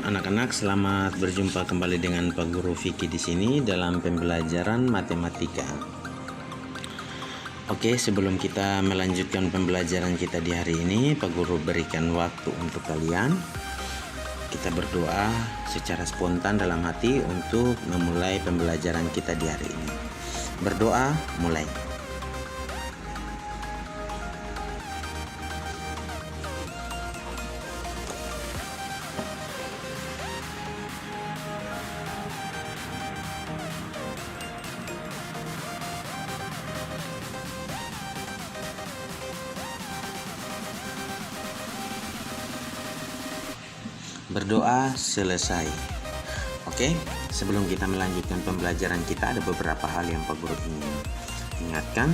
anak-anak, selamat berjumpa kembali dengan Pak Guru Vicky di sini dalam pembelajaran matematika. Oke, sebelum kita melanjutkan pembelajaran kita di hari ini, Pak Guru berikan waktu untuk kalian. Kita berdoa secara spontan dalam hati untuk memulai pembelajaran kita di hari ini. Berdoa, mulai. Berdoa selesai. Oke, sebelum kita melanjutkan pembelajaran kita, ada beberapa hal yang Pak Guru ingin ingatkan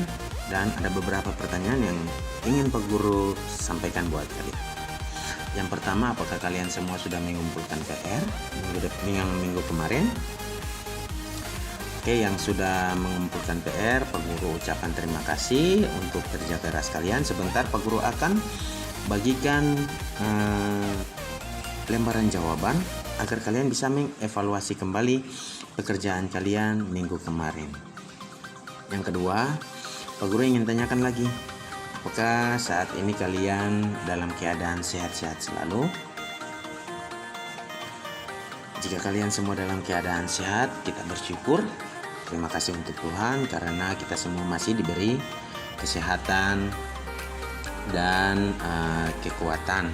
dan ada beberapa pertanyaan yang ingin Pak Guru sampaikan buat kalian. Yang pertama, apakah kalian semua sudah mengumpulkan PR minggu kemarin? Oke, yang sudah mengumpulkan PR, Pak Guru ucapkan terima kasih untuk kerja keras kalian. Sebentar Pak Guru akan bagikan lembaran jawaban agar kalian bisa mengevaluasi kembali pekerjaan kalian minggu kemarin. Yang kedua, Pak Guru ingin tanyakan lagi, apakah saat ini kalian dalam keadaan sehat-sehat selalu? Jika kalian semua dalam keadaan sehat, kita bersyukur. Terima kasih untuk Tuhan karena kita semua masih diberi kesehatan dan kekuatan.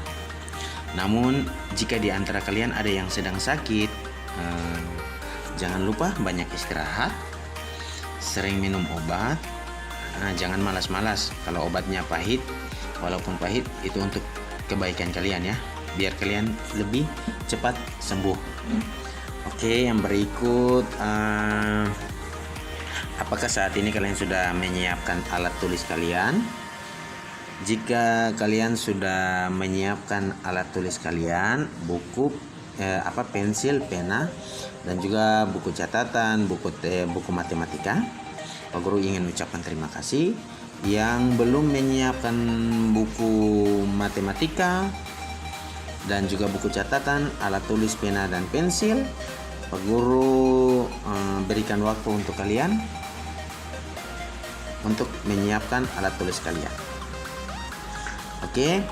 Namun jika di antara kalian ada yang sedang sakit, jangan lupa banyak istirahat, sering minum obat, jangan malas-malas. Kalau obatnya pahit, walaupun pahit itu untuk kebaikan kalian ya, biar kalian lebih cepat sembuh. Oke, yang berikut, apakah saat ini kalian sudah menyiapkan alat tulis kalian? Jika kalian sudah menyiapkan alat tulis kalian, buku, pensil, pena, dan juga buku catatan, buku matematika, Pak Guru ingin ucapkan terima kasih. Yang belum menyiapkan buku matematika dan juga buku catatan, alat tulis, pena, dan pensil, Pak Guru berikan waktu untuk kalian untuk menyiapkan alat tulis kalian. Oke,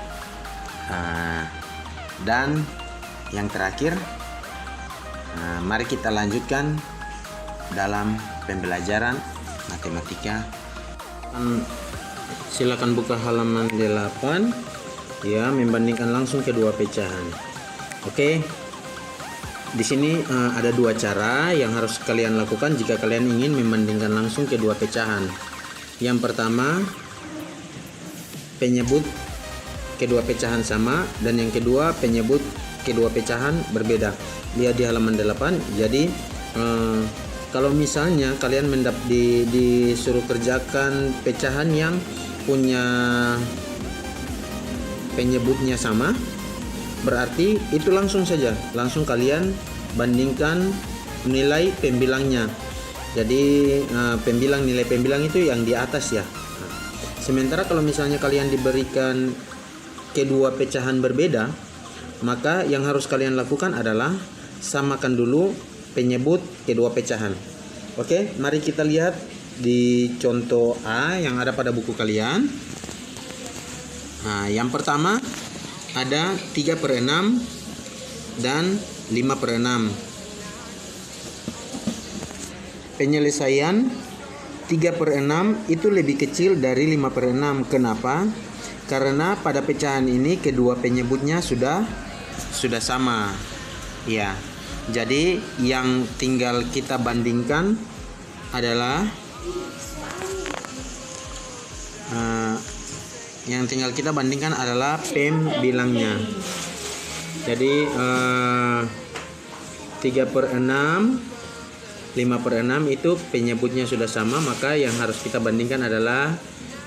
dan yang terakhir, mari kita lanjutkan dalam pembelajaran matematika. Silakan buka halaman 8 ya, membandingkan langsung kedua pecahan. Oke, di sini ada dua cara yang harus kalian lakukan jika kalian ingin membandingkan langsung kedua pecahan. Yang pertama, penyebut kedua pecahan sama, dan yang kedua penyebut kedua pecahan berbeda. Lihat di halaman 8. Jadi kalau misalnya kalian disuruh kerjakan pecahan yang punya penyebutnya sama, berarti itu langsung kalian bandingkan nilai pembilangnya. Jadi nilai pembilang itu yang di atas ya. Sementara kalau misalnya kalian diberikan kedua pecahan berbeda, maka yang harus kalian lakukan adalah samakan dulu penyebut kedua pecahan. Oke, mari kita lihat di contoh A yang ada pada buku kalian. Nah, yang pertama ada 3/6 dan 5/6. Penyelesaian 3/6 itu lebih kecil dari 5/6. Kenapa? Karena pada pecahan ini kedua penyebutnya sudah sama. Ya. Jadi yang tinggal kita bandingkan adalah pembilangnya. Jadi 3/6, 5/6 itu penyebutnya sudah sama, maka yang harus kita bandingkan adalah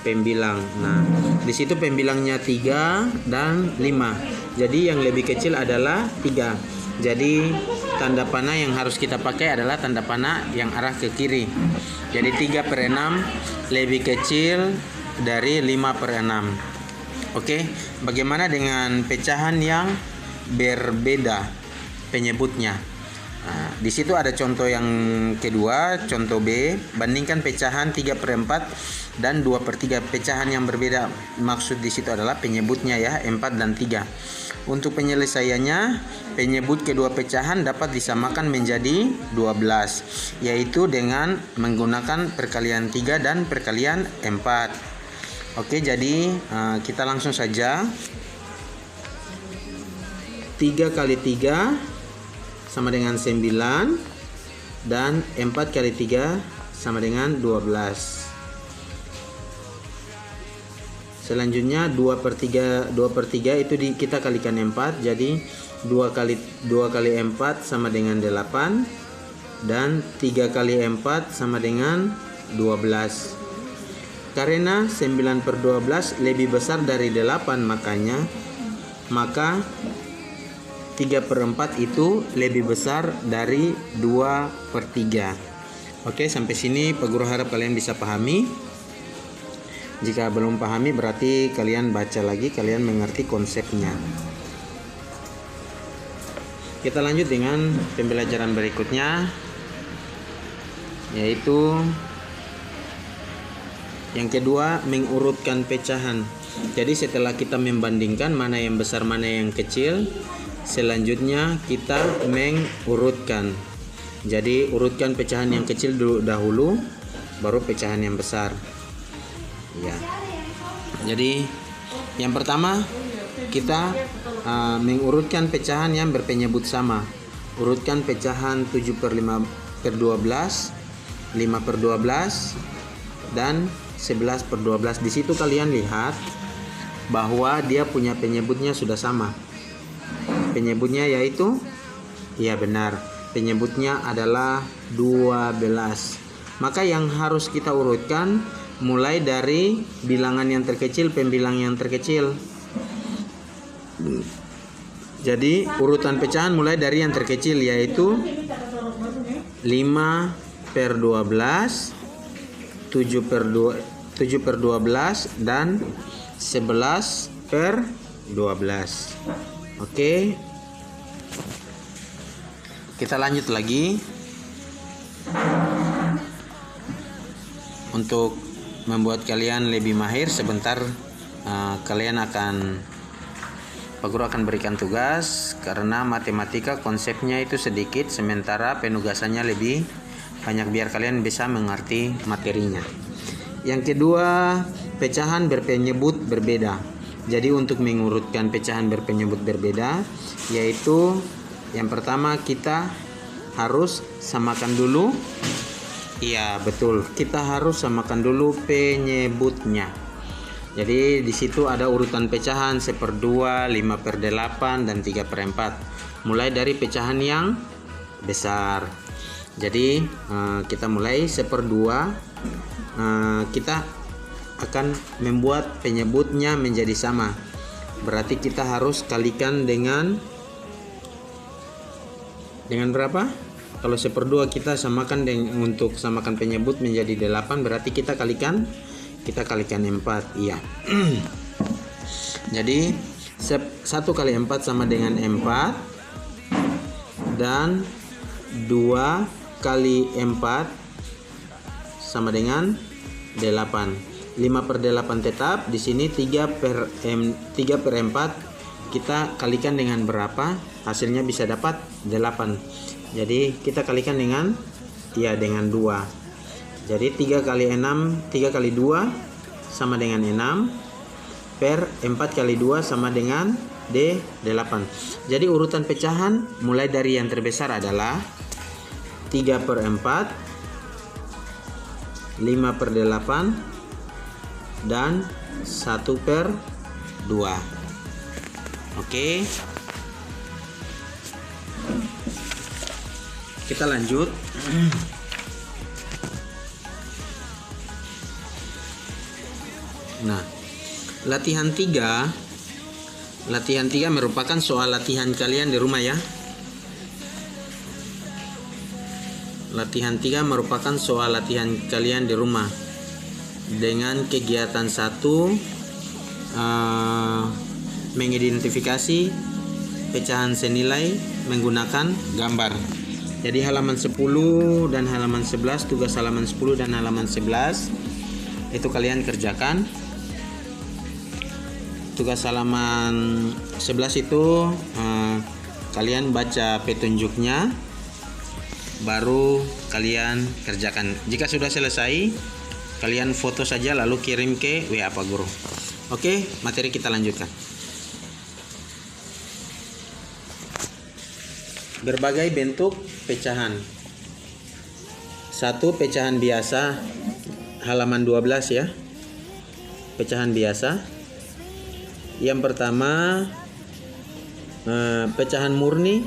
pembilang. Nah, di situ pembilangnya 3 dan 5. Jadi yang lebih kecil adalah 3. Jadi tanda panah yang harus kita pakai adalah tanda panah yang arah ke kiri. Jadi 3/6 lebih kecil dari 5/6. Oke, bagaimana dengan pecahan yang berbeda? penyebutnya. Nah, di situ ada contoh yang kedua, contoh B, bandingkan pecahan 3/4 dan 2/3. Pecahan yang berbeda maksud di situ adalah penyebutnya ya, 4 dan 3. Untuk penyelesaiannya, penyebut kedua pecahan dapat disamakan menjadi 12, yaitu dengan menggunakan perkalian 3 dan perkalian 4. Oke, jadi kita langsung saja. 3 kali 3 sama dengan 9 dan 4 kali 3 sama dengan 12. Selanjutnya 2/3 itu kita kalikan 4, jadi 2 kali 4 sama dengan 8 dan 3 kali 4 sama dengan 12. Karena 9/12 lebih besar dari 8, maka 3/4 itu lebih besar dari 2/3. Oke, sampai sini Pak Guru harap kalian bisa pahami. Jika belum pahami berarti kalian baca lagi, kalian mengerti konsepnya. Kita lanjut dengan pembelajaran berikutnya, yaitu yang kedua, mengurutkan pecahan. Jadi setelah kita membandingkan mana yang besar mana yang kecil, selanjutnya kita mengurutkan. Jadi urutkan pecahan yang kecil dahulu, baru pecahan yang besar. Ya. Jadi yang pertama kita mengurutkan pecahan yang berpenyebut sama. Urutkan pecahan 7/5/12, 5/12 dan 11/12. Di situ kalian lihat bahwa dia punya penyebutnya sudah sama. Penyebutnya yaitu, ya benar, penyebutnya adalah 12. Maka yang harus kita urutkan mulai dari bilangan yang terkecil, pembilang yang terkecil. Jadi urutan pecahan mulai dari yang terkecil, yaitu 5/12, 7/12 dan 11/12. Oke, kita lanjut lagi. Untuk membuat kalian lebih mahir, sebentar Pak Guru akan berikan tugas, karena matematika konsepnya itu sedikit, sementara penugasannya lebih banyak biar kalian bisa mengerti materinya. Yang kedua, pecahan berpenyebut berbeda. Jadi untuk mengurutkan pecahan berpenyebut berbeda, yaitu yang pertama kita harus samakan dulu. Iya, betul. Kita harus samakan dulu penyebutnya. Jadi di situ ada urutan pecahan 1/2, 5/8 dan 3/4. Mulai dari pecahan yang besar. Jadi kita mulai 1/2. Kita akan membuat penyebutnya menjadi sama. Berarti kita harus kalikan dengan berapa? Kalau 1/2 kita samakan untuk samakan penyebut menjadi 8, berarti kita kalikan 4. Iya. Jadi 1 kali 4 sama dengan 4, dan 2 kali 4 sama dengan 8. 5/8 tetap. Di sini 3/4 kita kalikan dengan berapa? Hasilnya bisa dapat 8. Jadi kita kalikan dengan 2. Jadi 3 kali 2 sama dengan 6, per 4 kali 2 sama dengan 8. Jadi urutan pecahan mulai dari yang terbesar adalah 3/4, 5/8 dan 1/2. Oke. Kita lanjut. Nah, latihan 3 merupakan soal latihan kalian di rumah ya. Latihan 3 merupakan soal latihan kalian di rumah. Dengan kegiatan 1 mengidentifikasi pecahan senilai menggunakan gambar. Jadi halaman 10 dan halaman 11, tugas halaman 10 dan halaman 11 itu kalian kerjakan. Tugas halaman 11 itu kalian baca petunjuknya, baru kalian kerjakan. Jika sudah selesai, kalian foto saja lalu kirim ke WA Pak Guru. Oke, materi kita lanjutkan. Berbagai bentuk pecahan. 1. Pecahan biasa, halaman 12 ya. Pecahan biasa. Yang pertama, pecahan murni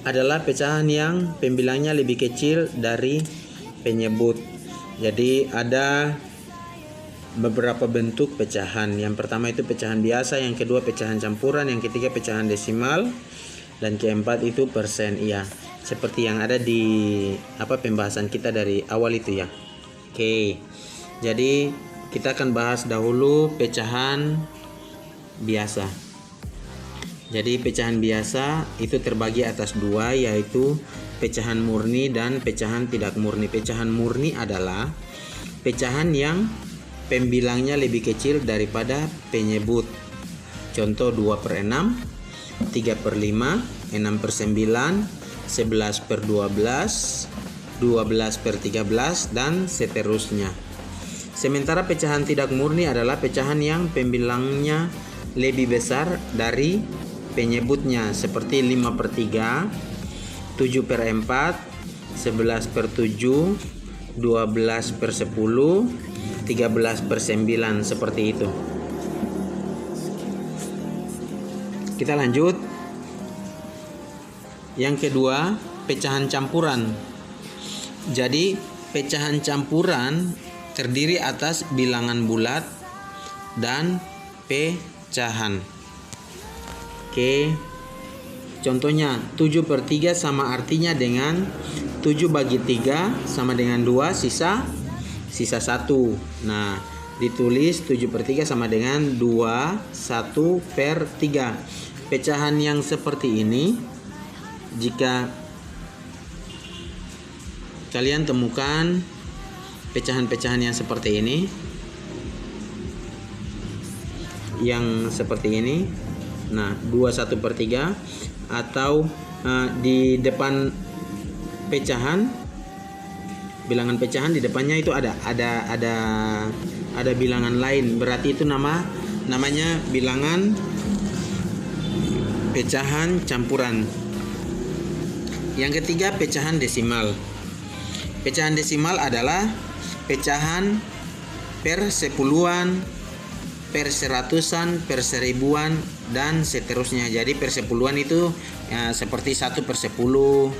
adalah pecahan yang pembilangnya lebih kecil dari penyebut. Jadi ada beberapa bentuk pecahan. Yang pertama itu pecahan biasa, yang kedua pecahan campuran, yang ketiga pecahan desimal, dan keempat itu persen. Iya, seperti yang ada di pembahasan kita dari awal itu ya. Oke. Jadi kita akan bahas dahulu pecahan biasa. Jadi pecahan biasa itu terbagi atas dua, yaitu pecahan murni dan pecahan tidak murni. Pecahan murni adalah pecahan yang pembilangnya lebih kecil daripada penyebut. Contoh 2/6, 3/5, 6/9, 11/12, 12/13, dan seterusnya. Sementara pecahan tidak murni adalah pecahan yang pembilangnya lebih besar dari penyebutnya, seperti 5/3, 7/4, 11/7, 12/10, 13/9, seperti itu. Kita lanjut. Yang kedua, pecahan campuran. Jadi pecahan campuran terdiri atas bilangan bulat dan pecahan. Oke. Contohnya 7/3 sama artinya dengan 7/3 sama dengan 2, sisa 1. Nah, ditulis 7/3 sama dengan 1/3. Pecahan yang seperti ini, jika kalian temukan pecahan-pecahan yang seperti ini, nah 2/1/3, atau di depan pecahan, bilangan pecahan di depannya itu ada bilangan lain, berarti itu namanya bilangan pecahan campuran. Yang ketiga, pecahan desimal. Pecahan desimal adalah pecahan per sepuluhan, per seratusan, per seribuan, dan seterusnya. Jadi per sepuluhan itu seperti 1/10,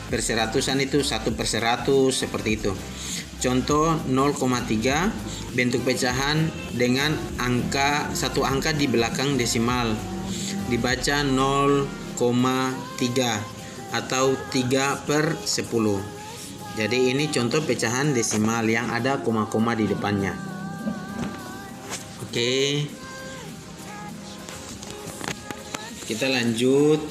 per seratusan itu 1/100, seperti itu. Contoh 0,3, bentuk pecahan dengan satu angka di belakang desimal, dibaca 0,3 atau 3/10. Jadi ini contoh pecahan desimal yang ada koma-koma di depannya. Oke. Kita lanjut.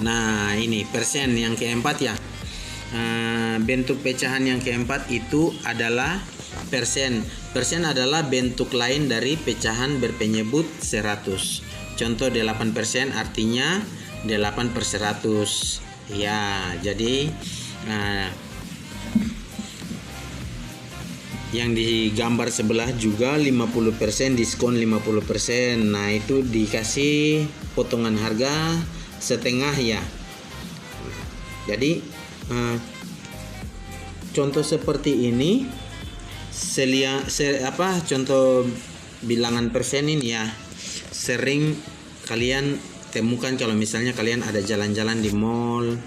Nah, ini persen yang keempat ya. Bentuk pecahan yang keempat itu adalah persen. Persen adalah bentuk lain dari pecahan berpenyebut 100. Contoh 8% artinya 8/100. Ya, jadi yang digambar sebelah juga 50%, diskon 50%. Nah, itu dikasih potongan harga setengah ya. Jadi contoh seperti ini contoh bilangan persen ini ya, sering kalian temukan kalau misalnya kalian ada jalan-jalan di mall,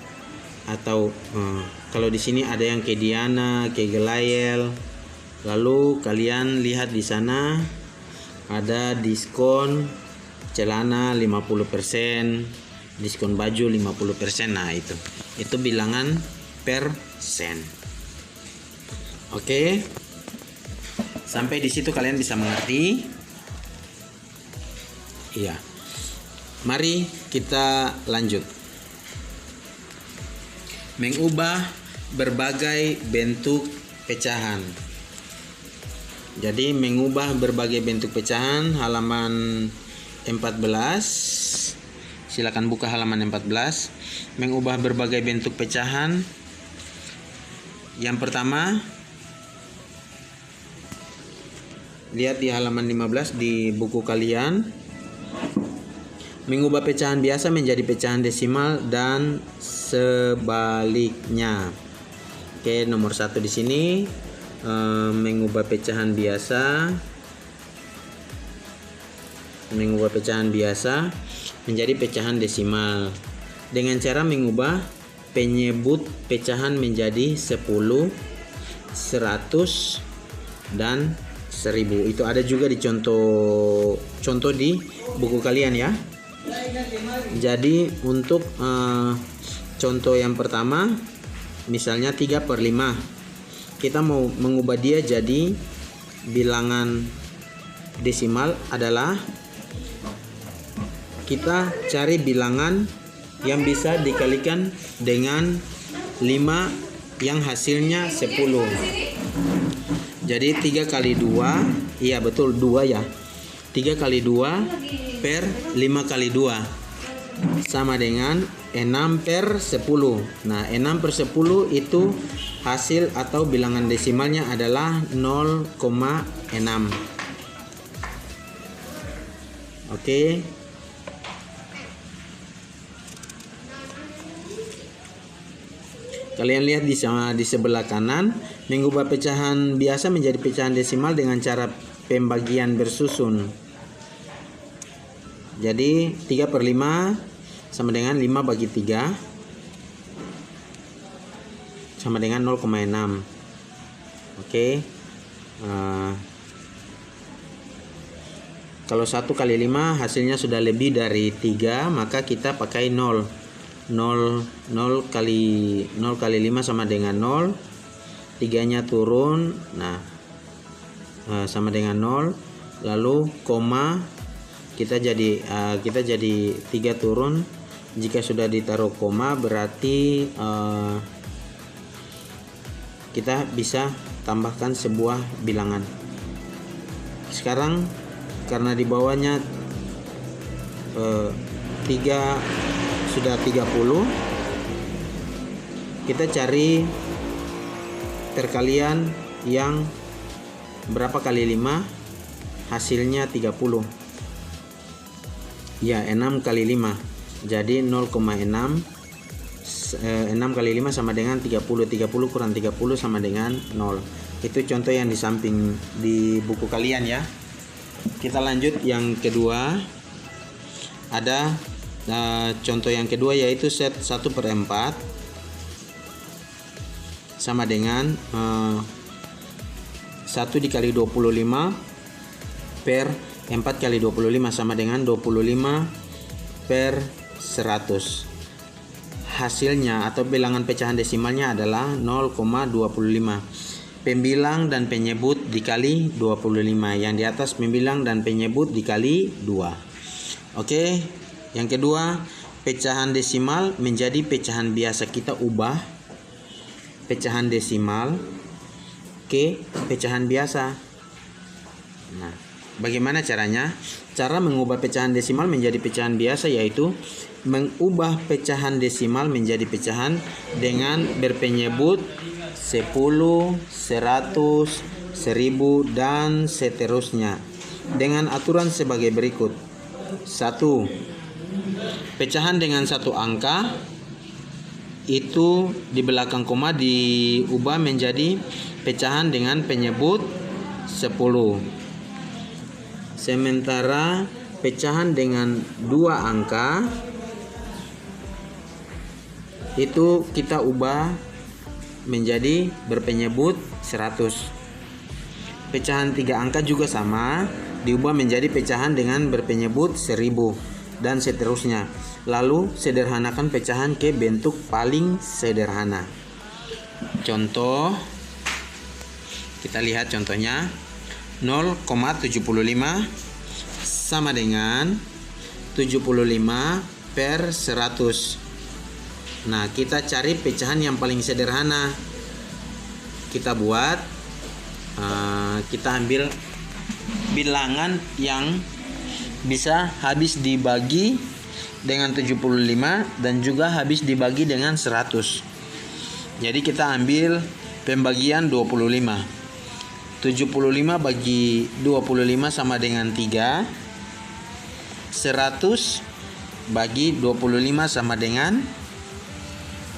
atau kalau di sini ada yang ke Diana, ke Gelayel, lalu kalian lihat di sana ada diskon celana 50%, diskon baju 50%. Nah, itu bilangan persen. Oke. Sampai di situ kalian bisa mengerti. Iya. Mari kita lanjut. Mengubah berbagai bentuk pecahan. Jadi mengubah berbagai bentuk pecahan, halaman 14. Silakan buka halaman 14. Mengubah berbagai bentuk pecahan. Yang pertama, lihat di halaman 15 di buku kalian. Mengubah pecahan biasa menjadi pecahan desimal dan sebaliknya. Oke, nomor 1 di sini mengubah pecahan biasa menjadi pecahan desimal dengan cara mengubah penyebut pecahan menjadi 10, 100 dan 1000. Itu ada juga di contoh di buku kalian ya. Jadi untuk contoh yang pertama, misalnya 3/5, kita mau mengubah dia jadi bilangan desimal adalah kita cari bilangan yang bisa dikalikan dengan 5 yang hasilnya 10. Jadi 3 kali 2, iya betul 2 ya. 3 kali 2 per 5 kali 2 sama dengan 6 per 10. Nah, 6 per 10 itu hasil atau bilangan desimalnya adalah 0,6. Oke. Kalian lihat di sebelah kanan, mengubah pecahan biasa menjadi pecahan desimal dengan cara pembagian bersusun. Jadi 3/5 sama dengan 5 bagi 3 sama dengan 0,6. Oke. Kalau 1 kali 5 hasilnya sudah lebih dari 3, maka kita pakai 0. 0 kali 5 sama dengan 0. 3-nya turun. Nah, sama dengan 0. Lalu koma kita jadi 3 turun. Jika sudah ditaruh koma berarti kita bisa tambahkan sebuah bilangan. Sekarang karena di bawahnya 3 sudah 30, kita cari perkalian yang berapa kali 5 hasilnya 30. Ya, 6 kali 5. Jadi 0,6. 6 kali 5 sama dengan 30. 30 kurang 30 sama dengan 0. Itu contoh yang di samping di buku kalian ya. Kita lanjut yang kedua. Ada contoh yang kedua yaitu set 1/4 sama dengan 1 dikali 25 per 4 kali 25 sama dengan 25 per 100. Hasilnya atau bilangan pecahan desimalnya adalah 0,25. Pembilang dan penyebut dikali 25. Yang di atas pembilang dan penyebut dikali 2. Oke. Yang kedua, pecahan desimal menjadi pecahan biasa. Kita ubah pecahan desimal ke pecahan biasa. Nah, bagaimana caranya? Cara mengubah pecahan desimal menjadi pecahan biasa yaitu mengubah pecahan desimal menjadi pecahan dengan berpenyebut 10, 100, 1000 dan seterusnya dengan aturan sebagai berikut. 1. Pecahan dengan satu angka itu di belakang koma diubah menjadi pecahan dengan penyebut 10. Sementara pecahan dengan 2 angka itu kita ubah menjadi berpenyebut 100. Pecahan 3 angka juga sama, diubah menjadi pecahan dengan berpenyebut 1000 dan seterusnya. Lalu sederhanakan pecahan ke bentuk paling sederhana. Contoh, kita lihat contohnya. 0,75 sama dengan 75 per 100. Nah, kita cari pecahan yang paling sederhana. Kita buat, kita ambil bilangan yang bisa habis dibagi dengan 75 dan juga habis dibagi dengan 100. Jadi kita ambil pembagian 25. 75 bagi 25 sama dengan 3. 100 bagi 25 sama dengan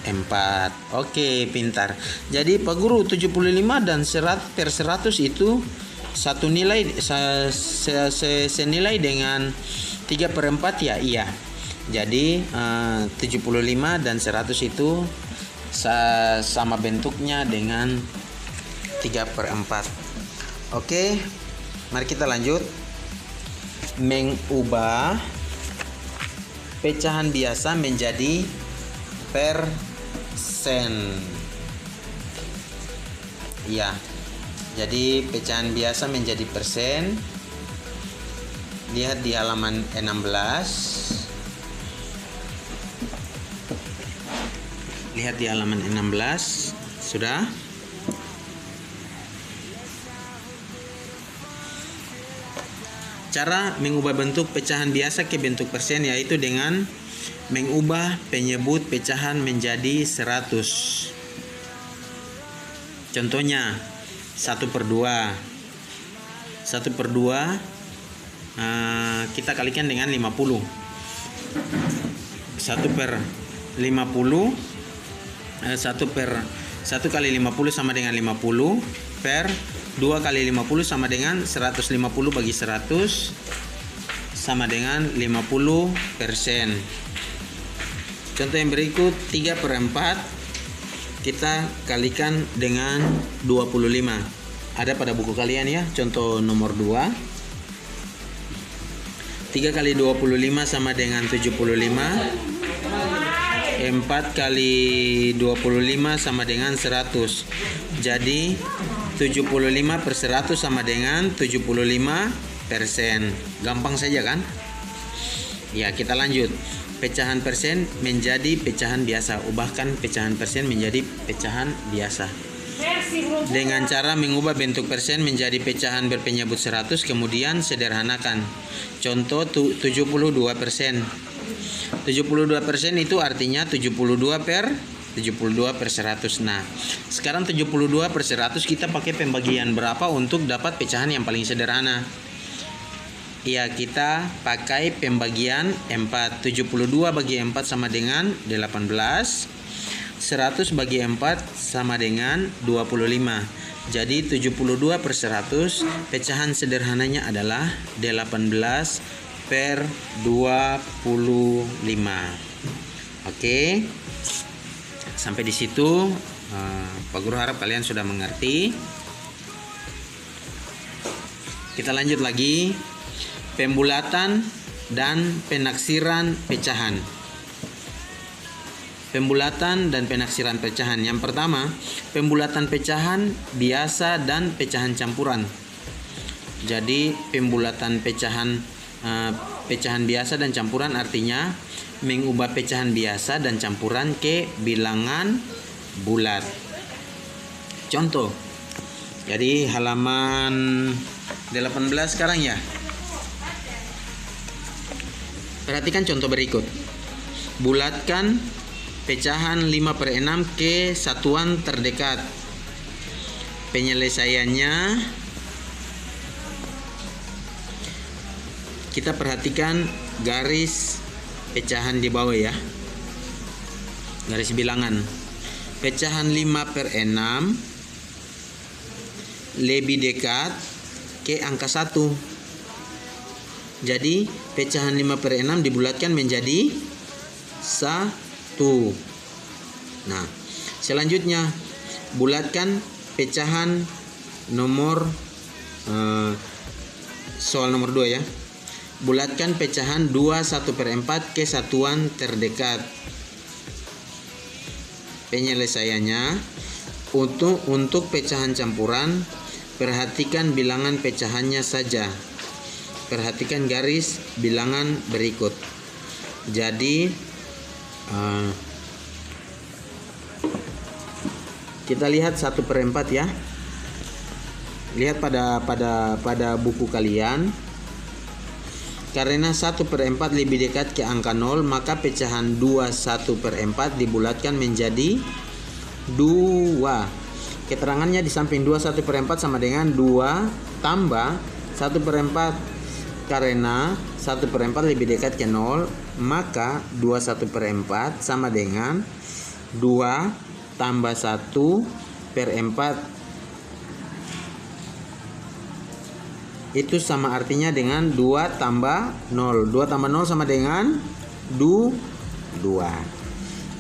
4. Oke, pintar. Jadi Pak Guru, 75 dan 100 per 100 itu satu nilai senilai dengan 3/4 ya? Iya. Jadi 75 dan 100 itu sama bentuknya dengan 3/4. Oke, mari kita lanjut. Mengubah pecahan biasa menjadi persen. Ya, jadi pecahan biasa menjadi persen. Lihat di halaman 16. Lihat di halaman 16. Sudah? Cara mengubah bentuk pecahan biasa ke bentuk persen yaitu dengan mengubah penyebut pecahan menjadi 100. Contohnya 1/2. 1/2 kita kalikan dengan 50. 1 kali 50 sama dengan 50 per 2 kali 50 sama dengan 150 bagi 100 sama dengan 50%. Contoh yang berikut 3/4 kita kalikan dengan 25. Ada pada buku kalian ya, contoh nomor 2. 3 kali 25 sama dengan 75. 4 kali 25 sama dengan 100. Jadi 75 per 100 sama dengan 75%. Gampang saja kan? Ya, kita lanjut. Pecahan persen menjadi pecahan biasa. Ubahkan pecahan persen menjadi pecahan biasa. Dengan cara mengubah bentuk persen menjadi pecahan berpenyebut 100, kemudian sederhanakan. Contoh 72%. 72% itu artinya 72 per 100. Nah, sekarang 72 per 100 kita pakai pembagian berapa untuk dapat pecahan yang paling sederhana? Ya, kita pakai pembagian 4. 72 bagi 4 sama dengan 18. 100 bagi 4 sama dengan 25. Jadi 72 per 100 pecahan sederhananya adalah 18 per 25. Oke. Sampai di situ Pak Guru harap kalian sudah mengerti. Kita lanjut lagi. Pembulatan dan penaksiran pecahan. Pembulatan dan penaksiran pecahan. Yang pertama, pembulatan pecahan biasa dan pecahan campuran. Jadi pembulatan pecahan biasa dan campuran artinya mengubah pecahan biasa dan campuran ke bilangan bulat. Contoh. Jadi halaman 18 sekarang ya. Perhatikan contoh berikut. Bulatkan pecahan 5/6 ke satuan terdekat. Penyelesaiannya kita perhatikan garis pecahan di bawah ya. Garis bilangan. Pecahan 5/6 lebih dekat ke angka 1. Jadi pecahan 5/6 dibulatkan menjadi 1. Nah, selanjutnya bulatkan pecahan nomor soal nomor 2 ya. Bulatkan pecahan 2 1/4 ke satuan terdekat. Penyelesaiannya untuk pecahan campuran, perhatikan bilangan pecahannya saja. perhatikan garis bilangan berikut. Jadi kita lihat 1/4 ya. Lihat pada buku kalian. Karena 1/4 lebih dekat ke angka 0, maka pecahan 2 1/4 dibulatkan menjadi 2. Keterangannya di samping 2 1/4 sama dengan 2 tambah 1/4. Karena 1/4 lebih dekat ke 0, maka 2 1/4 sama dengan 2 tambah 1/4. Itu sama artinya dengan 2 tambah 0. 2 tambah 0 sama dengan 2.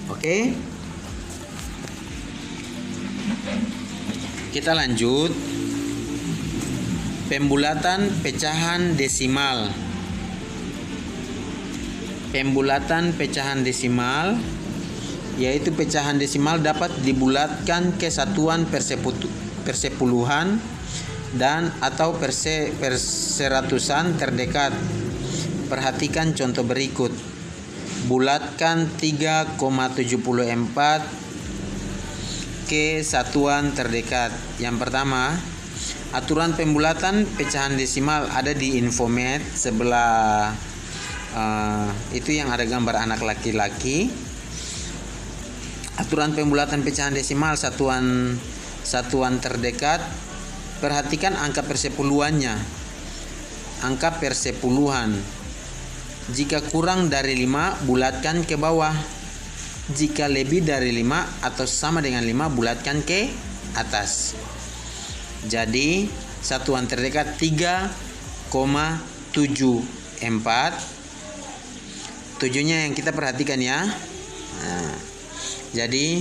Oke. Kita lanjut. Pembulatan pecahan desimal. Pembulatan pecahan desimal yaitu pecahan desimal dapat dibulatkan ke satuan persepuluhan dan atau perseratusan terdekat. Perhatikan contoh berikut. Bulatkan 3,74 ke satuan terdekat. Yang pertama, aturan pembulatan pecahan desimal ada di Infomed sebelah itu yang ada gambar anak laki-laki. Aturan pembulatan pecahan desimal satuan terdekat. Perhatikan angka persepuluhannya. Angka persepuluhan. Jika kurang dari 5, bulatkan ke bawah. Jika lebih dari 5 atau sama dengan 5, bulatkan ke atas. Jadi satuan terdekat 3,74. 7-nya yang kita perhatikan ya. Nah, jadi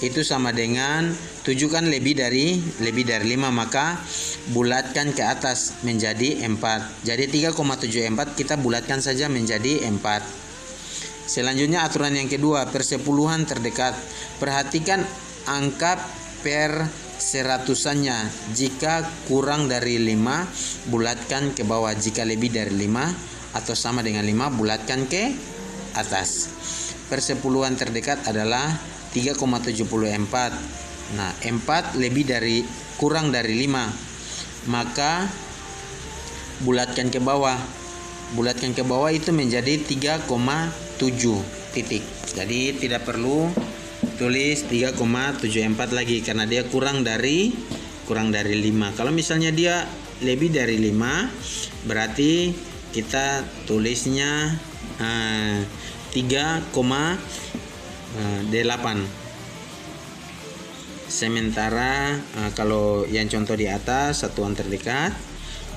itu sama dengan 7 kan lebih dari 5, maka bulatkan ke atas menjadi 4. Jadi 3,74 kita bulatkan saja menjadi 4. Selanjutnya aturan yang kedua, persepuluhan terdekat. Perhatikan angka perseratusannya. Jika kurang dari 5, bulatkan ke bawah. Jika lebih dari 5 atau sama dengan 5, bulatkan ke atas. Persepuluhan terdekat adalah 3,74. Nah, 4 kurang dari 5, maka bulatkan ke bawah. Bulatkan ke bawah itu menjadi 3,7 titik. Jadi tidak perlu tulis 3,74 lagi karena dia kurang dari 5. Kalau misalnya dia lebih dari 5, berarti kita tulisnya 3,8. Sementara kalau yang contoh di atas satuan terdekat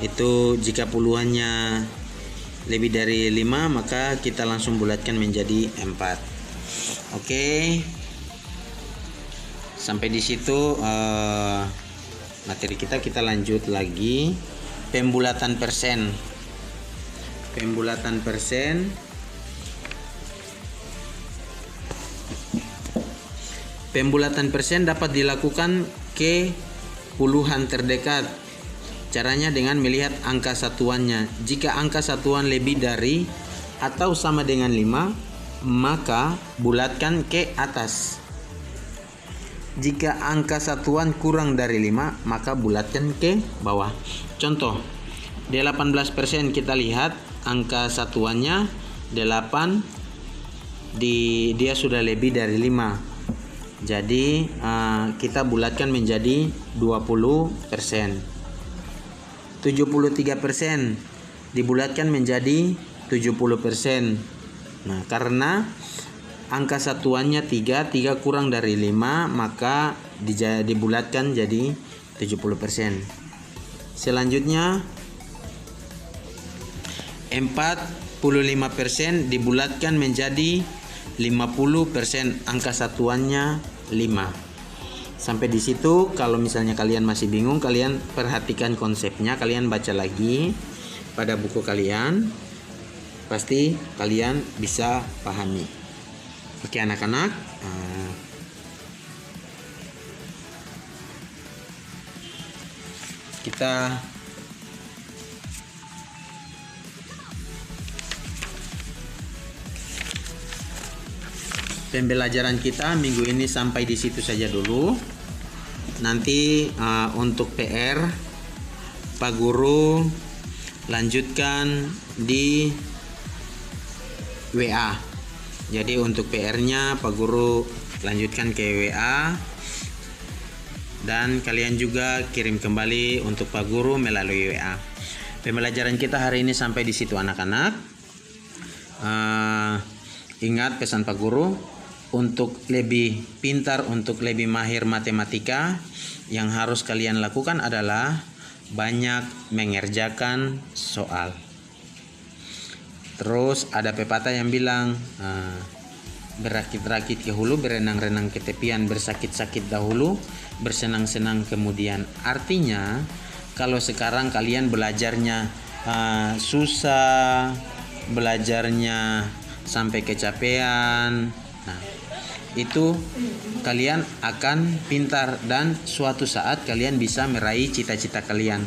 itu jika puluhannya lebih dari 5, maka kita langsung bulatkan menjadi 4. Oke. Sampai di situ materi kita lanjut lagi. Pembulatan persen. Pembulatan persen. Pembulatan persen dapat dilakukan ke puluhan terdekat. Caranya dengan melihat angka satuannya. Jika angka satuan lebih dari atau sama dengan 5, maka bulatkan ke atas. Jika angka satuan kurang dari 5, maka bulatkan ke bawah. Contoh, 18% kita lihat angka satuannya 8, dia sudah lebih dari 5. Jadi kita bulatkan menjadi 20%. 73% dibulatkan menjadi 70%. Nah, karena angka satuannya 3 kurang dari 5, maka dibulatkan jadi 70%. Selanjutnya 45% dibulatkan menjadi 50%, angka satuannya 5. Sampai di situ. Kalau misalnya kalian masih bingung, kalian perhatikan konsepnya, kalian baca lagi pada buku kalian, pasti kalian bisa pahami. Oke anak-anak, kita pembelajaran kita minggu ini sampai di situ saja dulu. Nanti untuk PR Pak Guru lanjutkan di WA. Jadi untuk PR-nya Pak Guru lanjutkan ke WA, dan kalian juga kirim kembali untuk Pak Guru melalui WA. Pembelajaran kita hari ini sampai di situ anak-anak. Ingat pesan Pak Guru, untuk lebih pintar, untuk lebih mahir matematika, yang harus kalian lakukan adalah banyak mengerjakan soal. Terus ada pepatah yang bilang, berakit-rakit ke hulu, berenang-renang ke tepian, bersakit-sakit dahulu, bersenang-senang kemudian. Artinya kalau sekarang kalian belajarnya susah, belajarnya sampai kecapean, nah itu kalian akan pintar dan suatu saat kalian bisa meraih cita-cita kalian.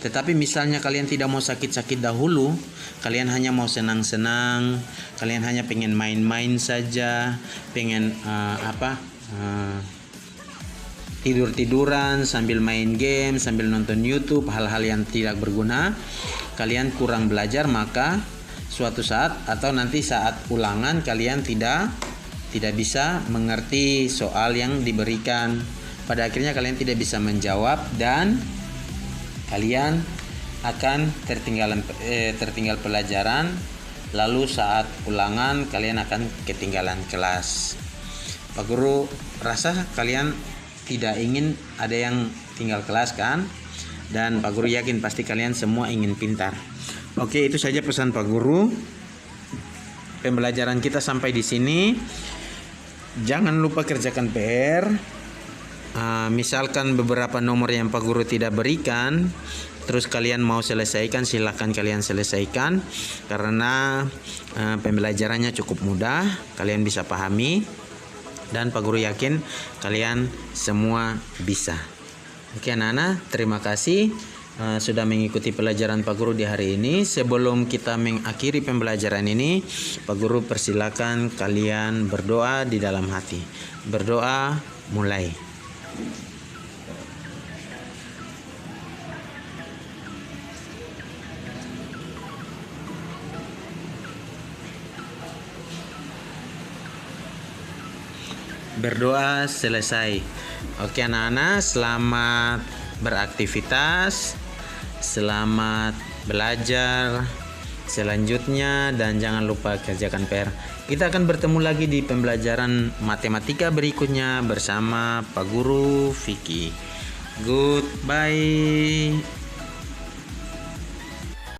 Tetapi misalnya kalian tidak mau sakit-sakit dahulu, kalian hanya mau senang-senang, kalian hanya pengen main-main saja, pengen tidur-tiduran sambil main game, sambil nonton YouTube, hal-hal yang tidak berguna, kalian kurang belajar, maka suatu saat atau nanti saat ulangan kalian tidak bisa mengerti soal yang diberikan. Pada akhirnya kalian tidak bisa menjawab dan kalian akan tertinggal pelajaran. Lalu saat ulangan kalian akan ketinggalan kelas. Pak Guru rasa kalian tidak ingin ada yang tinggal kelas kan? Dan Pak Guru yakin pasti kalian semua ingin pintar. Oke, itu saja pesan Pak Guru. Pembelajaran kita sampai di sini. Jangan lupa kerjakan PR. Misalkan beberapa nomor yang Pak Guru tidak berikan, terus kalian mau selesaikan, silahkan kalian selesaikan. Karena pembelajarannya cukup mudah, kalian bisa pahami. Dan Pak Guru yakin kalian semua bisa. Oke anak-anak, terima kasih sudah mengikuti pelajaran Pak Guru di hari ini. Sebelum kita mengakhiri pembelajaran ini, Pak Guru persilakan kalian berdoa di dalam hati. Berdoa, mulai. Berdoa selesai. Oke anak-anak, selamat beraktivitas. Selamat belajar selanjutnya dan jangan lupa kerjakan PR. Kita akan bertemu lagi di pembelajaran matematika berikutnya bersama Pak Guru Vicky. Goodbye.